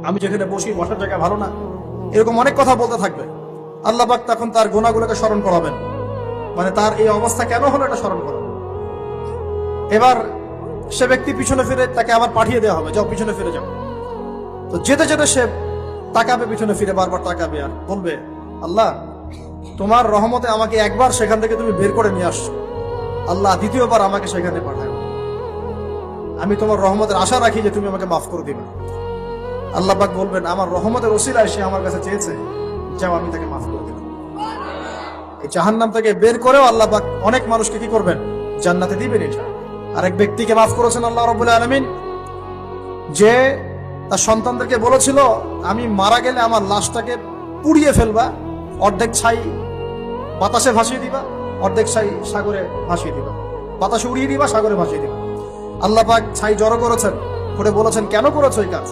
আমি যেখানে বসি বসার জায়গা ভালো না, এরকম অনেক কথা বলতে থাকবে। আল্লাহ পাক তখন তার গুনাহগুলোকে স্মরণ করাবেন, মানে তার এই অবস্থা কেন হলো এটা স্মরণ করাবেন। এবার সে ব্যক্তি পিছনে ফিরে, তাকে আবার পাঠিয়ে দেওয়া হবে, যাও পিছনে ফিরে যাও। তো যেতে যেতে সে তাকাবে পিছনে ফিরে, বারবার তাকাবে আর বলবে, আল্লাহ তোমার রহমতে আমাকে একবার সেখান থেকে তুমি বের করে নিয়ে আসছো, আল্লাহ দ্বিতীয়বার আমাকে সেখানে পাঠাও। আমি তোমার রহমতের আশা রাখি যে তুমি আমাকে মাফ করে দিবে। আল্লাহ পাক বলবেন, আমার রহমতের ওসিলায় সে আমার কাছে চেয়েছে, যাও আমি তাকে মাফ করে দিলাম। এই জাহান্নাম থেকে বের করেও আল্লাহ পাক অনেক মানুষকে কি করবেন, জান্নাতে দিবেন। এটা আরেক ব্যক্তিকে মাফ করেছেন আল্লাহ রাব্বুল আলামিন, যে তার সন্তানদেরকে বলেছিল আমি মারা গেলে আমার লাশটাকে পুড়িয়ে ফেলবা, অর্ধেক ছাই বাতাসে ভাসিয়ে দিবা, অর্ধেক ছাই সাগরে ভাসিয়ে দিবা, বাতাসে উড়িয়ে দিবা, সাগরে ভাসিয়ে দিবা। আল্লাহ পাক ছাই জড়ো করেছেন, করে বলেছেন কেন করেছো এই কাজ?